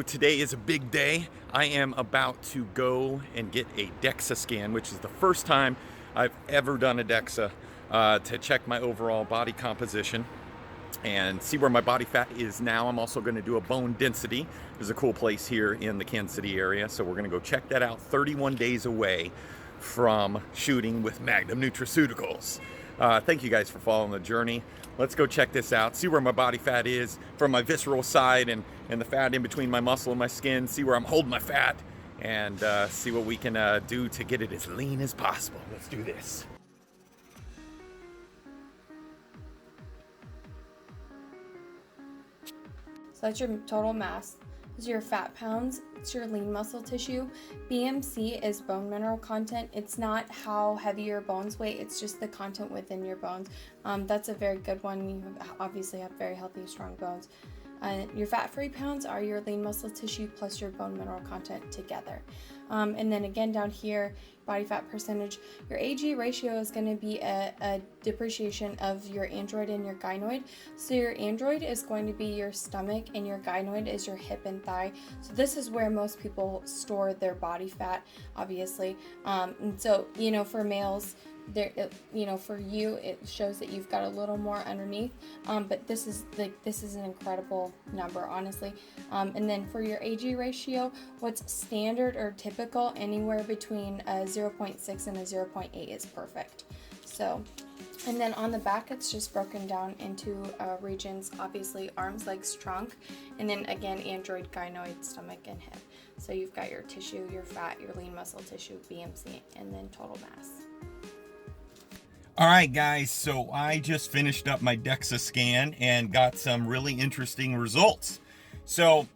today is a big day. I am about to go and get a Dexa scan, which is the first time I've ever done a Dexa, to check my overall body composition and see where my body fat is now. I'm also going to do a bone density. There's a cool place here in the Kansas City area, so we're going to go check that out 31 days away from shooting with Magnum Nutraceuticals. Thank you guys for following the journey. Let's go check this out, see where my body fat is from my visceral side and the fat in between my muscle and my skin, see where I'm holding my fat, and see what we can do to get it as lean as possible. Let's do this. So that's your total mass. Those are your fat pounds. It's your lean muscle tissue. BMC is bone mineral content. It's not how heavy your bones weigh, it's just the content within your bones. That's a very good one. You obviously have very healthy, strong bones. Your fat-free pounds are your lean muscle tissue plus your bone mineral content together. And then again down here, body fat percentage, your AG ratio is going to be a depreciation of your android and your gynoid. So your android is going to be your stomach and your gynoid is your hip and thigh. So this is where most people store their body fat, obviously. And so, for males, for you it shows that you've got a little more underneath, but this is an incredible number, honestly. And then for your AG ratio, what's standard or typical, anywhere between a 0.6 and a 0.8 is perfect. So, and then on the back, it's just broken down into regions, obviously arms, legs, trunk, and then again android, gynoid, stomach, and hip. So you've got your tissue, your fat, your lean muscle tissue, BMC, and then total mass. All right, guys, so I just finished up my Dexa scan and got some really interesting results. So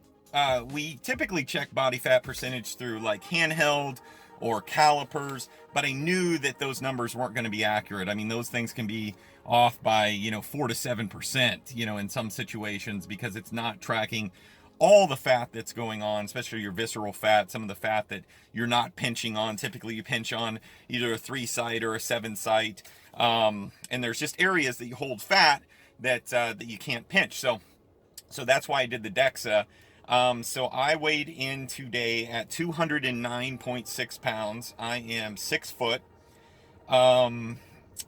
we typically check body fat percentage through like handheld or calipers, but I knew that those numbers weren't going to be accurate. I mean, those things can be off by 4 to 7%, in some situations, because it's not tracking all the fat that's going on, especially your visceral fat, some of the fat that you're not pinching on. Typically you pinch on either a 3-site or a 7-site, and there's just areas that you hold fat that you can't pinch. So that's why I did the Dexa. So I weighed in today at 209.6 pounds. I am 6 foot. I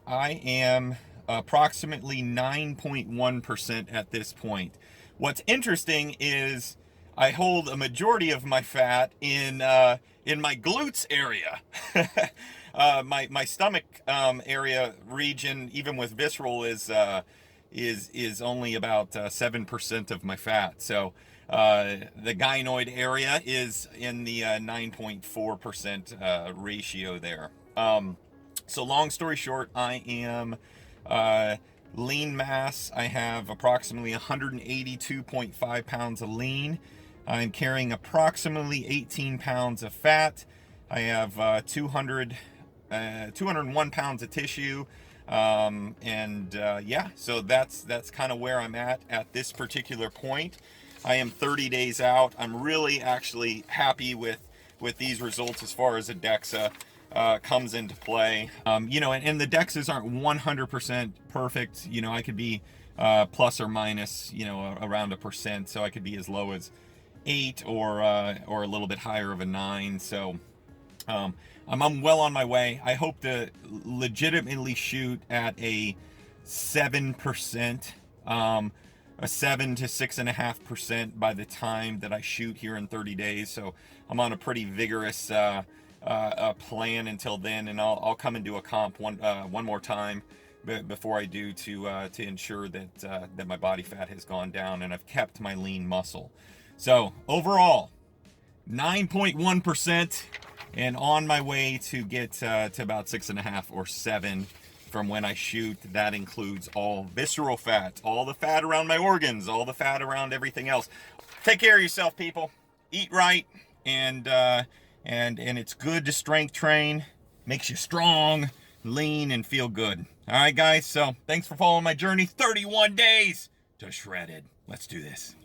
am approximately 9.1% at this point. What's interesting is I hold a majority of my fat in my glutes area. My stomach area region, even with visceral, is only about 7% of my fat. So the gynoid area is in the 9.4% ratio there. So long story short, I am lean mass. I have approximately 182.5 pounds of lean. I'm carrying approximately 18 pounds of fat. I have 201 pounds of tissue. Yeah, so that's kind of where I'm at this particular point. I am 30 days out. I'm really actually happy with these results as far as a Dexa comes into play. And the Dexas aren't 100% perfect. I could be plus or minus, around 1%. So I could be as low as 8 or a little bit higher of a 9. So I'm well on my way. I hope to legitimately shoot at a 7%, a 7 to 6.5% by the time that I shoot here in 30 days. So I'm on a pretty vigorous plan until then, and I'll come and do a comp one more time before I do to ensure that my body fat has gone down and I've kept my lean muscle. So overall, 9.1%, and on my way to get to about 6.5 or 7 from when I shoot. That includes all visceral fat, all the fat around my organs, all the fat around everything else. Take care of yourself, people. Eat right, and it's good to strength train. Makes you strong, lean, and feel good. All right, guys, so thanks for following my journey. 31 days to shredded. Let's do this.